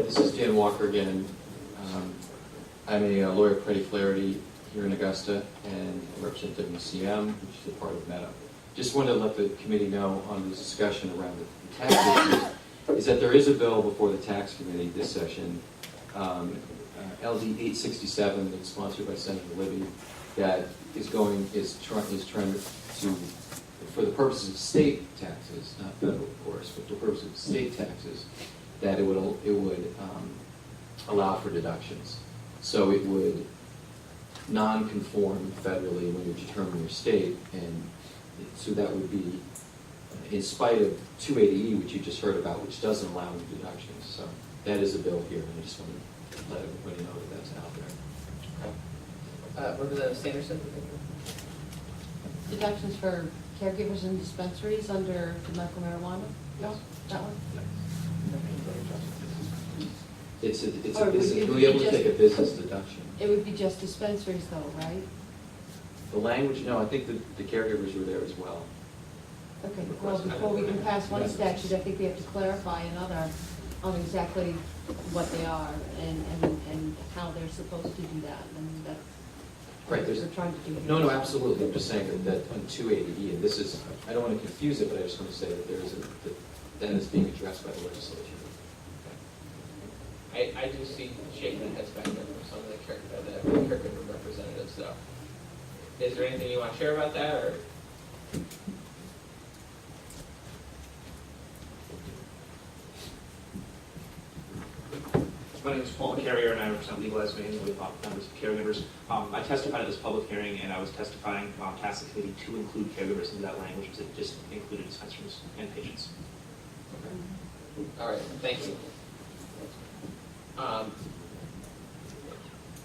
This is Dan Walker again. I'm a lawyer at Freddie Flaherty here in Augusta, and I represent WCM, which is a part of Meta. Just wanted to let the committee know on the discussion around the tax issues, is that there is a bill before the tax committee this session, LD 867, that's sponsored by Senator Libby, that is trying to, for the purposes of state taxes, not federal, of course, but for the purposes of state taxes, that it would allow for deductions. So it would non-conform federally when you determine your state, and so that would be in spite of 280E, which you just heard about, which doesn't allow any deductions. So that is a bill here, and I just want to let everybody know that that's out there. Representative Sanderson? Deductions for caregivers and dispensaries under the medical marijuana? No, that one? It's a Or business, would it you'll be be able to just- take a business deduction. It would be just dispensaries though, right? The language, no, I think the caregivers were there as well. Okay, well, before we can pass one statute, I think we have to clarify another on exactly what they are and how they're supposed to do that, and that's Right, what there's, we're trying to do here. no, absolutely, I'm just saying that on 280E, and this is, I don't want to confuse it, but I just want to say that that is being addressed by the legislature. I do see shaking heads back there from some of the caregiver representatives, so. Is there anything you want to share about that, or? My name is Paul Carrier, and I represent Legal As Maine with members of Caregivers. I testified at this public hearing, and I was testifying to ask the committee to include caregivers into that language, because it just included dispensaries and patients. All right, thank you.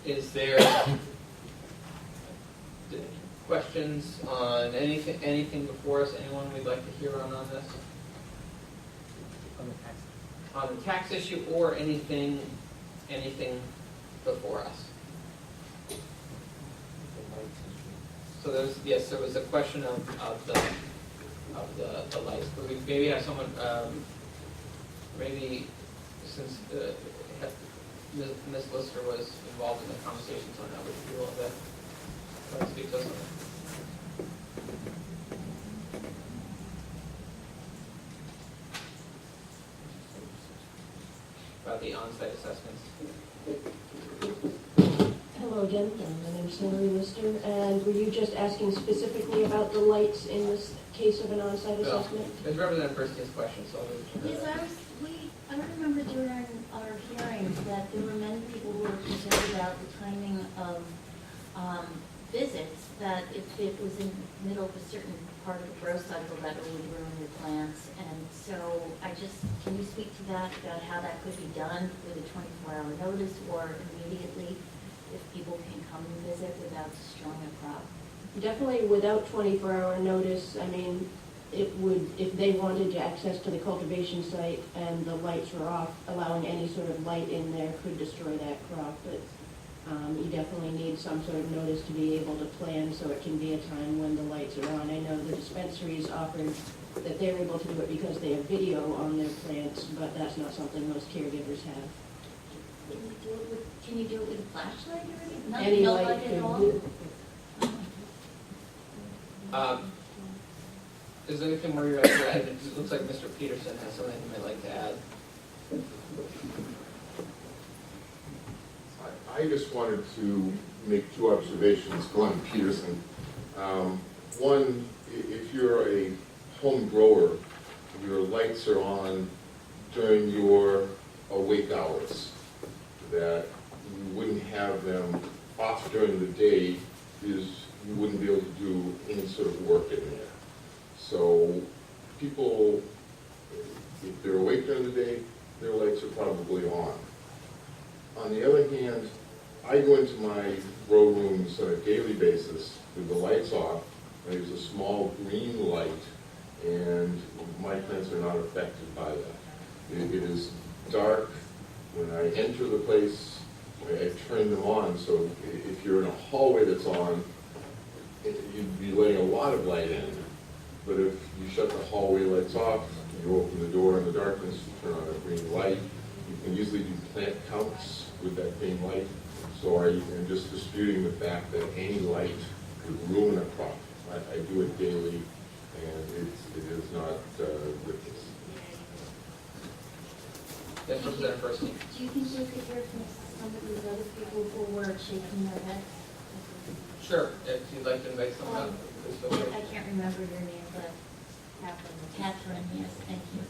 Is there questions on anything before us? Anyone we'd like to hear on this? On the tax issue or anything before us? So there was a question of the lights. But we maybe have someone, maybe since Ms. Lister was involved in the conversations on that, would you be able to speak to us on that? About the on-site assessments. Hello again, my name is Hillary Lister, and were you just asking specifically about the lights in this case of an on-site assessment? Ms. Representative Kirsten's question, so Yes, I remember during our hearings that there were many people who were concerned about the timing of visits, that if it was in the middle of a certain part of the growth cycle, that it would ruin your plants. And so can you speak to that, about how that could be done with a 24-hour notice or immediately if people can come and visit without destroying a crop? Definitely without 24-hour notice. I mean, it would, if they wanted access to the cultivation site and the lights were off, allowing any sort of light in there could destroy that crop. But you definitely need some sort of notice to be able to plan so it can be a time when the lights are on. I know the dispensaries offered that they're able to do it because they have video on their plants, but that's not something most caregivers have. Can you do it with a flashlight or anything? Any No light light at could all? do. is there anything more you'd like to add? It looks like Mr. Peterson has something he might like to add. I just wanted to make two observations, Glenn Peterson. One, if you're a home grower, your lights are on during your awake hours, that you wouldn't have them off during the day because you wouldn't be able to do any sort of work in there. So people, if they're awake during the day, their lights are probably on. On the other hand, I go into my grow rooms on a daily basis with the lights off. I use a small green light, and my plants are not affected by that. It is dark when I enter the place. I turn them on, so if you're in a hallway that's on, you'd be letting a lot of light in. But if you shut the hallway lights off, you open the door in the darkness, you turn on a green light, you can usually do plant counts with that green light. So I'm just disputing the fact that any light could ruin a crop. I do it daily, and it is not with this. Yes, Representative Bursky. Do you think we could hear from some of these other people who were shaking their heads? Sure, if you'd like to invite someone up, please feel free. I can't remember your name, but Catherine, yes, thank you.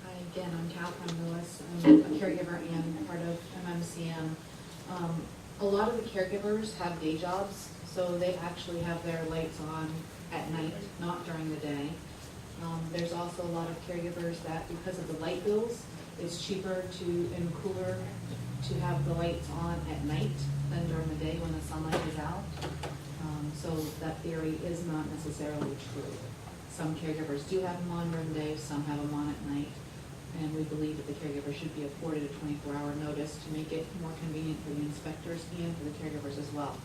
Hi, again, I'm Catherine Lewis. I'm a caregiver and part of MMCM. A lot of the caregivers have day jobs, so they actually have their lights on at night, not during the day. There's also a lot of caregivers that, because of the light bills, it's cheaper and cooler to have the lights on at night than during the day when the sunlight is out. So that theory is not necessarily true. Some caregivers do have them on during the day, some have them on at night. And we believe that the caregiver should be afforded a 24-hour notice to make it more convenient for the inspectors and for the caregivers as well.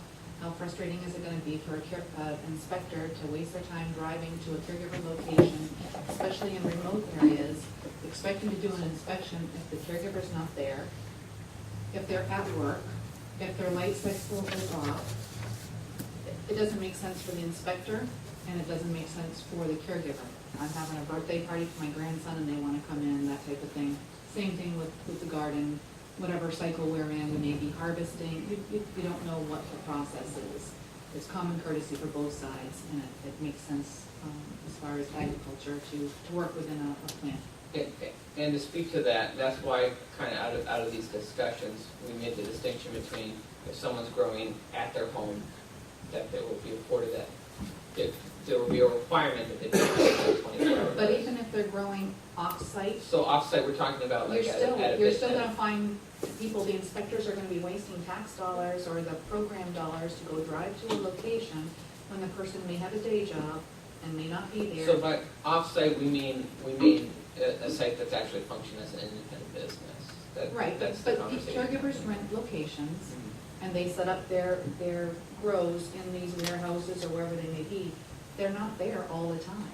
How frustrating is it going to be for an inspector to waste their time driving to a caregiver location, especially in remote areas, expecting to do an inspection if the caregiver's not there, if they're at work, if their light cycle is off? It doesn't make sense for the inspector, and it doesn't make sense for the caregiver. I'm having a birthday party for my grandson and they want to come in, that type of thing. Same thing with the garden. Whatever cycle we're in, we may be harvesting. You don't know what the process is. It's common courtesy for both sides, and it makes sense as far as agriculture to work within a plant. And to speak to that, that's why kind of out of these discussions, we made the distinction between if someone's growing at their home, that they will be afforded that. There will be a requirement that they be afforded 24 hours. But even if they're growing off-site, So off-site, we're talking about like you're still going to find people, the inspectors are going to be wasting tax dollars or the program dollars to go drive to a location when the person may have a day job and may not be there. So by off-site, we mean a site that's actually functioning as an independent business. Right, That's the but conversation. caregivers rent locations, and they set up their grows in these warehouses or wherever they may be. They're not there all the time.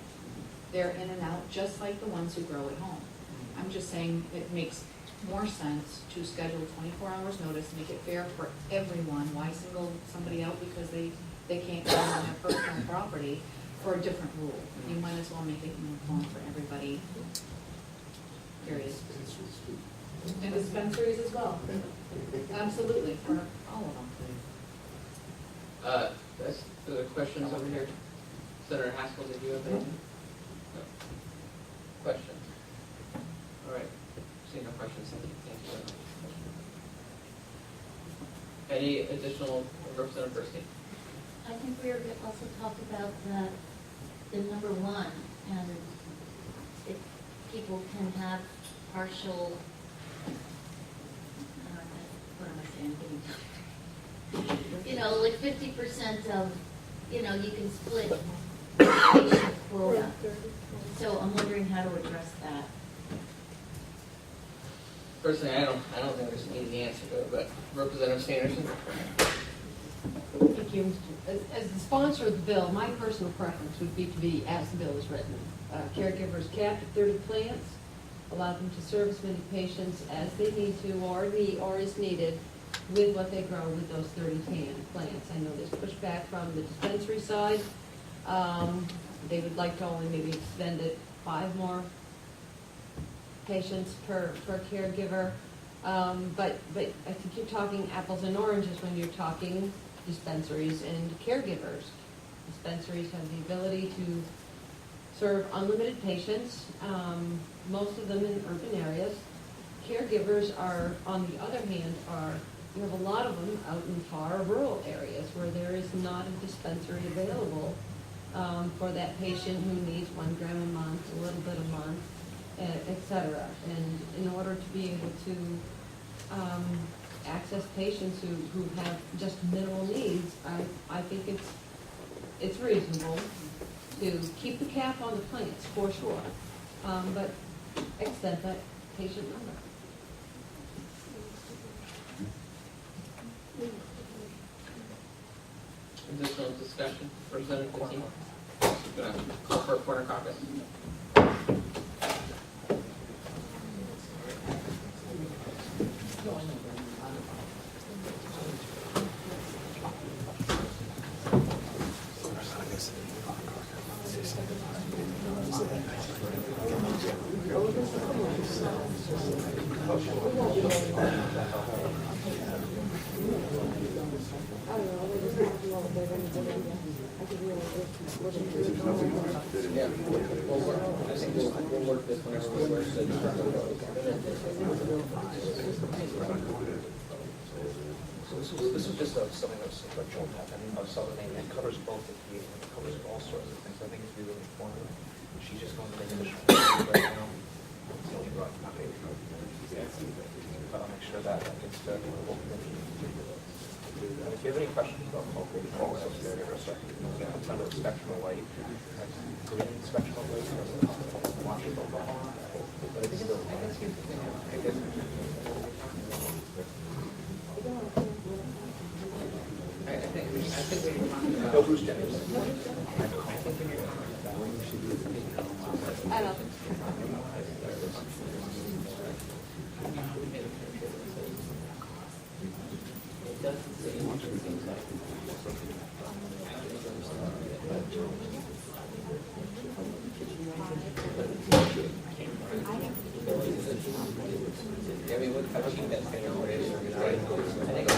They're in and out, just like the ones who grow at home. I'm just saying it makes more sense to schedule 24 hours notice, make it fair for everyone. Why single somebody out because they can't go on their personal property for a different rule? You might as well make it uniform for everybody, period. And dispensaries as well. Absolutely, for all of them. That's the questions over here. Senator Haskell, did you have anything? No. Questions? All right. Seeing no questions, thank you very much. Any additional, Representative Bursky? I think we were going to also talk about the number one, and if people can have partial, what am I saying? You know, like 50% of, you can split patient quota. So I'm wondering how to address that. Personally, I don't think there's an easy answer to it, but Representative Sanderson? Thank you. As the sponsor of the bill, my personal preference would be to be as the bill is written. Caregivers capped at 30 plants, allow them to serve as many patients as they need to or is needed with what they grow with those 30 plants. I know there's pushback from the dispensary side. They would like to only maybe extend it 5 more patients per caregiver. But I think you're talking apples and oranges when you're talking dispensaries and caregivers. Dispensaries have the ability to serve unlimited patients, most of them in urban areas. Caregivers are, on the other hand, you have a lot of them out in far rural areas where there is not a dispensary available for that patient who needs 1 gram a month, a little bit a month, et cetera. And in order to be able to access patients who have just minimal needs, I think it's reasonable to keep the cap on the plants for sure, but extend that patient number. Additional discussion, Representative Debilitating? Going to call for a corner caucus. Yeah, I think we'll work this whenever we work. So this was just something that was like Joel happened of Southern Maine that covers both the PA and it covers all sorts of things. I think it's really informative. She's just going to make additional right now. So she brought my baby. But I'll make sure that gets to the whole committee. If you have any questions about local, call us there in a second. It's under spectral light. Green spectral light. Watch it go by. But it's still. I think we were talking about. No, Bruce Jennings. I don't. It doesn't seem like. I mean, what kind of sheet that's going to work is, I think it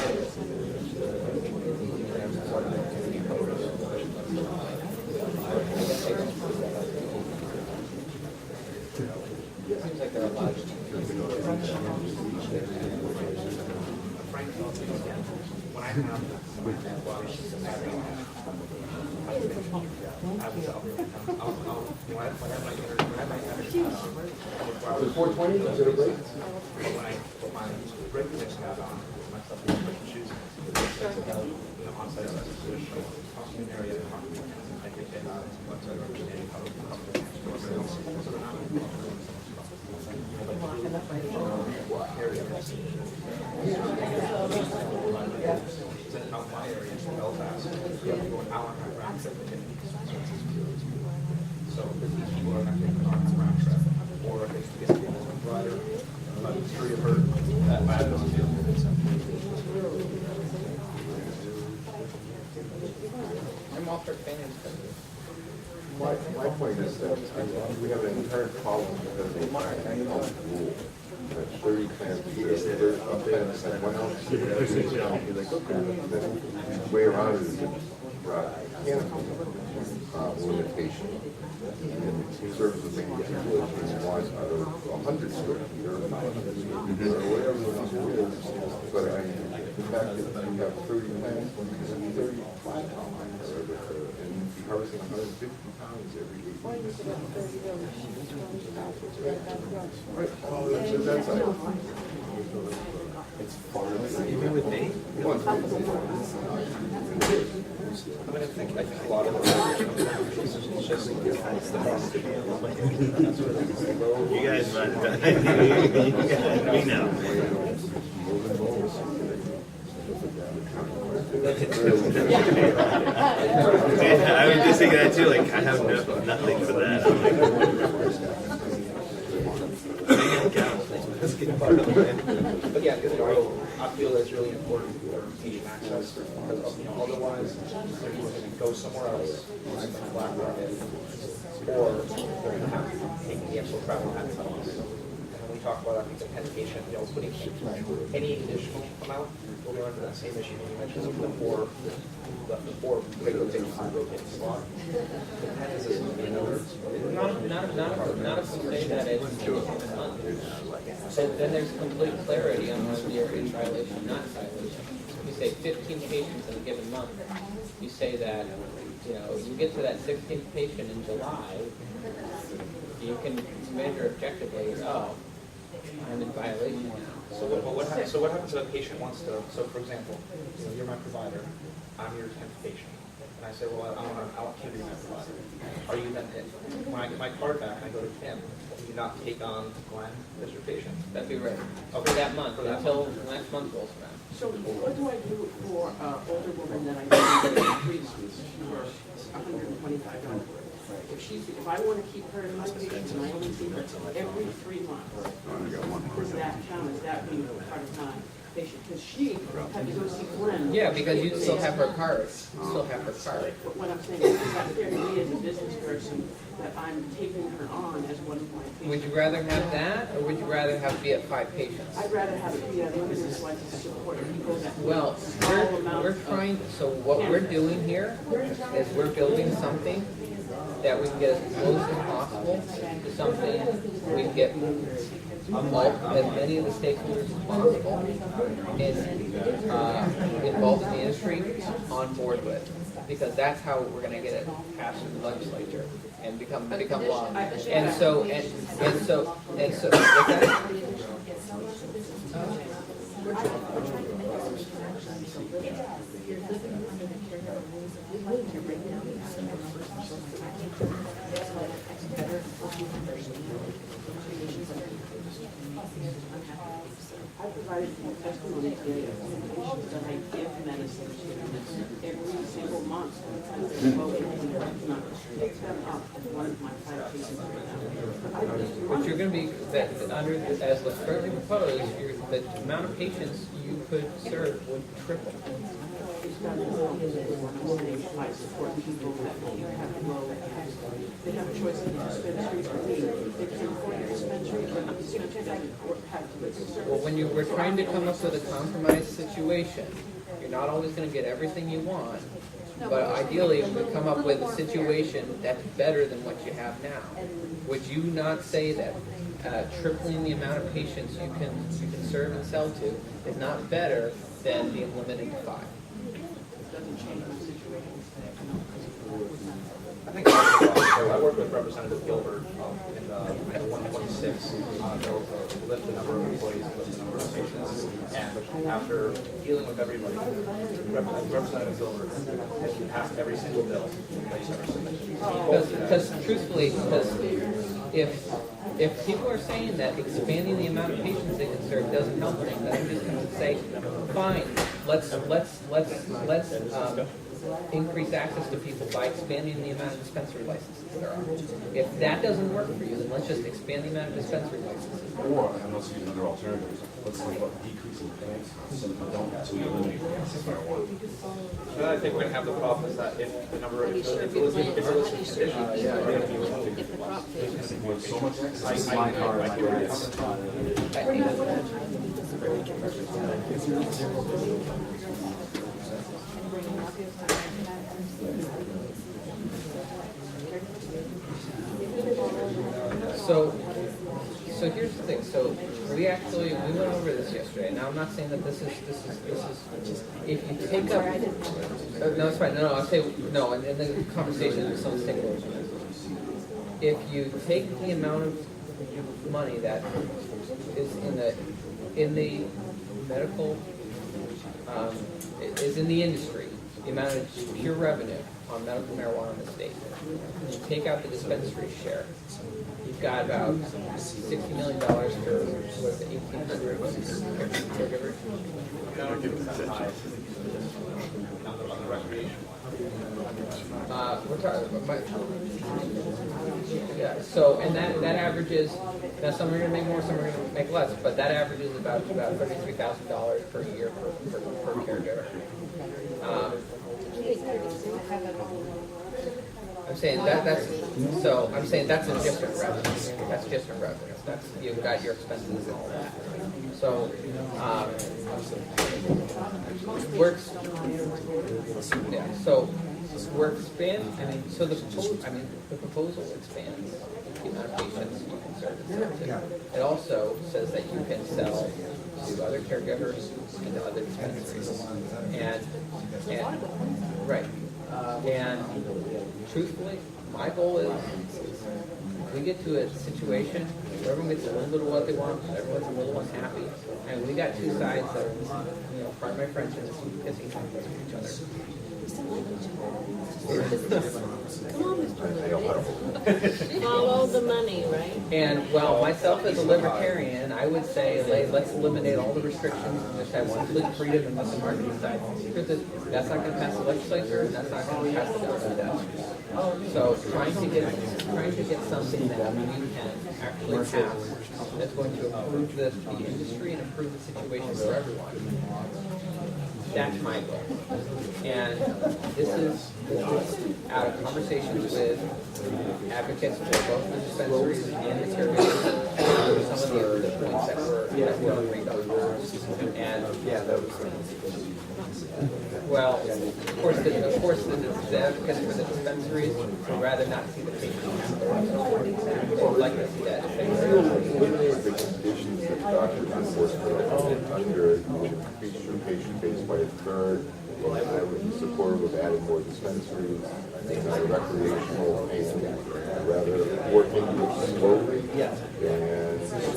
seems like there are a lot of When I have, The 420, is it a break? when I put my brake protection hat on, my stuff in my shoes, on-site costume area, I think they have what's our understanding how so they're not then out my area in Belfast, you have to go an hour and a half round trip to get these. So if these people are not getting an hour and a half round trip, or if it's to get people on a rider, I'm sure you've heard that I don't feel. I'm all for fans. My point is that we have an inherent problem because they rule. That's 30 plans, 30 plans, and one else. The way around it is limitation. And it serves as a regulation one out of 100 square feet or whatever the number is. But the fact that you have 30 plans, 35 pounds, and you're harvesting 150 pounds every 8 weeks. Right, well, that's it's far. You mean with me? I think a lot of the it's just You guys run. We know. I was just thinking that too. Like I have nothing for that. I'm like, But yeah, because I feel that's really important for patient access, because otherwise they're either going to go somewhere else, like the Black Rocket, or they're going to have to take the actual travel time. And when we talk about, I think, the pen patient, putting any additional amount, we'll go into that same issue you mentioned of the four regular patients in the rotating slot. The pen is this another. Not if we say that it's a month. So then there's complete clarity on whether you're in violation or not in violation. You say 15 patients in a given month. You say that, you get to that 16th patient in July, you can measure objectively, I'm in violation now. So what happens if a patient wants to, so for example, you're my provider, I'm your 10th patient, and I say, well, I can't be my provider. Are you then, when I get my card back and I go to Kim, do you not take on Glenn as your patient? That'd be right. Okay. For that month, until next month rolls around. So what do I do for older woman that I know in 3 months for $125? If I want to keep her in my patient and I only see her every 3 months, does that count? Is that being part of my? patient, because she had to go see Glenn. Yeah, because you still have her card, you still have her card. But what I'm saying is, it's not fair to me as a business person that I'm taking her on as one of my patients. Would you rather have that, or would you rather have be at 5 patients? I'd rather have it be a limited so I can support people that. Well, we're trying, so what we're doing here is we're building something that we can get as close as possible to something we can get as many of the stakeholders as possible involved in the industry on board with. Because that's how we're gonna get it passed through the legislature and become law. And so, what's that? I provided testimony today of patients that I give medicine to every single month. Pick them up as one of my 5 patients right now. But you're gonna be, under, as was currently proposed, the amount of patients you could serve would triple. It's got to go. I support people that have low, they have a choice of dispensaries for me. They can afford a dispensary, but a dispensary doesn't have good service. Well, when we're trying to come up with a compromise situation, you're not always gonna get everything you want, but ideally, we come up with a situation that's better than what you have now. Would you not say that tripling the amount of patients you can serve and sell to is not better than being limited to 5? Doesn't change the situation. I think so I worked with Representative Gilbert in 126. They'll lift the number of employees, lift the number of patients, and after dealing with everybody, Representative Gilbert has passed every single bill that he's ever submitted. Because truthfully, if people are saying that expanding the amount of patients they can serve doesn't help them, then I'm just going to say, fine, let's increase access to people by expanding the amount of dispensary licenses there are. If that doesn't work for you, then let's just expand the amount of dispensary licenses. Or, and let's use another alternative, let's think about decreasing plants so that we don't, so we eliminate plants if marijuana. Then I think we're gonna have the problem is that if the number of, if it was conditions, they're gonna be limited. With so much access, my car, my dad's. So here's the thing, so we went over this yesterday. Now, I'm not saying that this is, if you take up, no, it's fine, no, I'll say, no, and the conversation with some stakeholders. If you take the amount of money that is in the medical, is in the industry, the amount of pure revenue on medical marijuana in the state, and you take out the dispensary share, you've got about $60 million for, what is it, 1,800 caregivers? We're talking, yeah, so, and that averages, now some are gonna make more, some are gonna make less, but that averages about $33,000 per year per caregiver. I'm saying I'm saying that's a different revenue. That's different revenue. That's, you've got your expenses and all that. So, we're expanding, the proposal expands the amount of patients you can serve and sell to. It also says that you can sell to other caregivers and to other dispensaries. And truthfully, my goal is we get to a situation where everyone gets a little bit of what they want, everyone's a little unhappy, and we got two sides that are, pardon my French, and pissing each other. Come on, Mr. Follow the money, right? And well, myself as a libertarian, I would say, let's eliminate all the restrictions and just have complete freedom and let the market decide. Because that's not going to pass the legislature, and that's not going to pass the government. So trying to get something that we can actually pass that's going to improve the industry and improve the situation for everyone. That's my goal. And this is out of conversations with advocates for both the dispensaries and the caregivers, some of the points that were agreed on. And well, of course, the advocates for the dispensaries would rather not see the patients. Or would like to see that. One of the conditions that doctors enforce under patient based by a third, I would be supportive of adding more dispensaries, not a recreational and rather work into it slowly.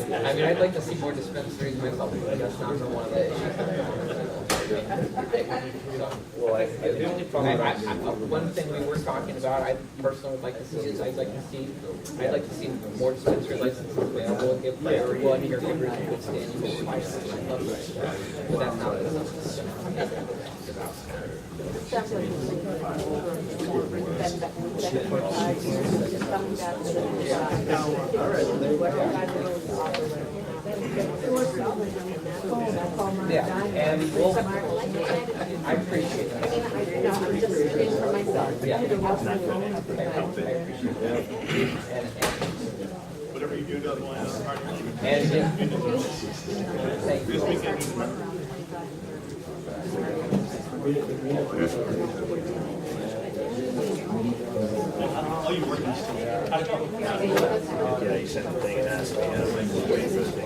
And I mean, I'd like to see more dispensaries myself, but that's not one of the issues that one thing we were talking about, I personally would like to see is I'd like to see more dispensary licenses available and give everyone here caregivers a good standing for license. I love that. But that's not what it's about. Yeah, and we'll, I appreciate that. I'm just speaking for myself. Yeah. I appreciate that. Whatever you do doesn't line up. And thank you. Oh, you working? How'd it go? Yeah, you sent the thing and asked me. I'm waiting for the thing.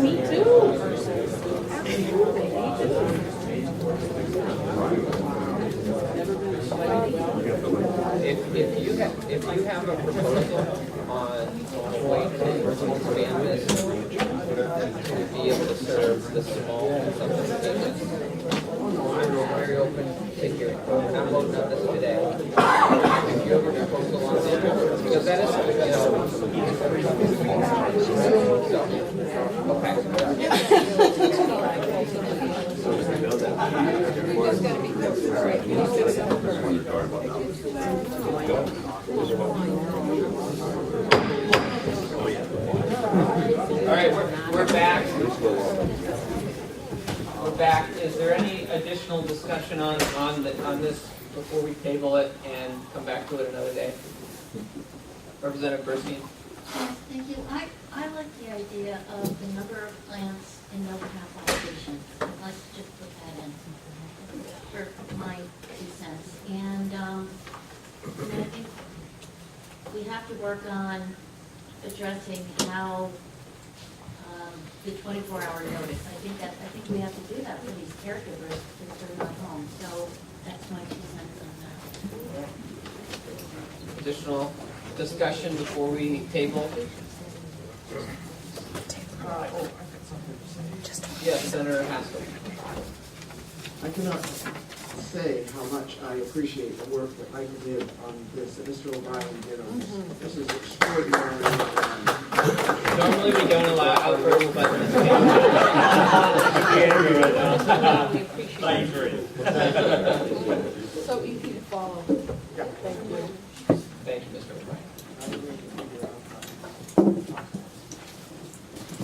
Me too. If you have a proposal on a way to expand this to be able to serve the small consumption business, I'm very open to hearing. I'm not voting on this today. If you have a proposal on that, because that is, All right, we're back. We're back. Is there any additional discussion on this before we table it and come back to it another day? Representative Bernstein? Yes, thank you. I like the idea of the number of plants in no cap allocation. I'd like to just put that in for my 2 cents. And I think we have to work on addressing how the 24-hour notice. I think we have to do that for these caregivers if they're not home. So that's my 2 cents on that. Additional discussion before we table? Yes, Senator Haskell. I cannot say how much I appreciate the work that Michael did on this, that Mr. O'Brien did on this. This is extraordinary. Normally we don't allow outbursts, but I agree. So easy to follow. Thank you. thank you, Mr. O'Brien.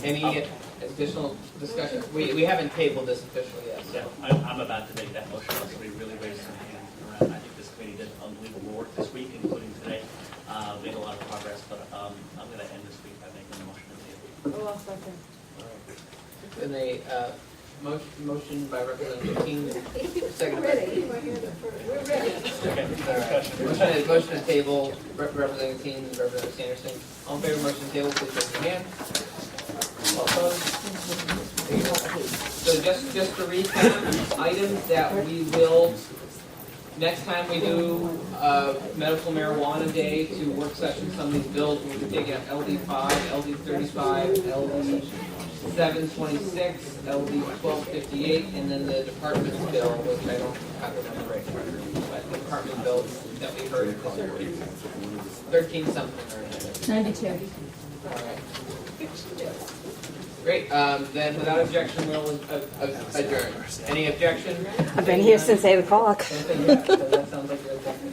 Any additional discussion? We haven't tabled this officially yet, so. Yeah, I'm about to make that motion, so we really raised some hands around. I think this committee did unbelievable work this week, including today. Made a lot of progress, but I'm going to end this week by making a motion to table. Oh, I'll second. Then a motion by Representative King, second by. We're ready. Motion to table, Representative King and Representative Sanderson. All in favor of motion to table, please raise your hand. All opposed? So just to recap, items that we will, next time we do medical marijuana day to work session some of these bills, we'll be taking up LD5, LD35, LD 726, LD 1258, and then the department's bill, which I don't have the number right in front of me, but the department bill that we heard this morning, 13 something or another. 92. All right. Great, then without objection, we'll adjourn. Any objection? I've been here since 8 o'clock. Yeah, so that sounds like you're objecting.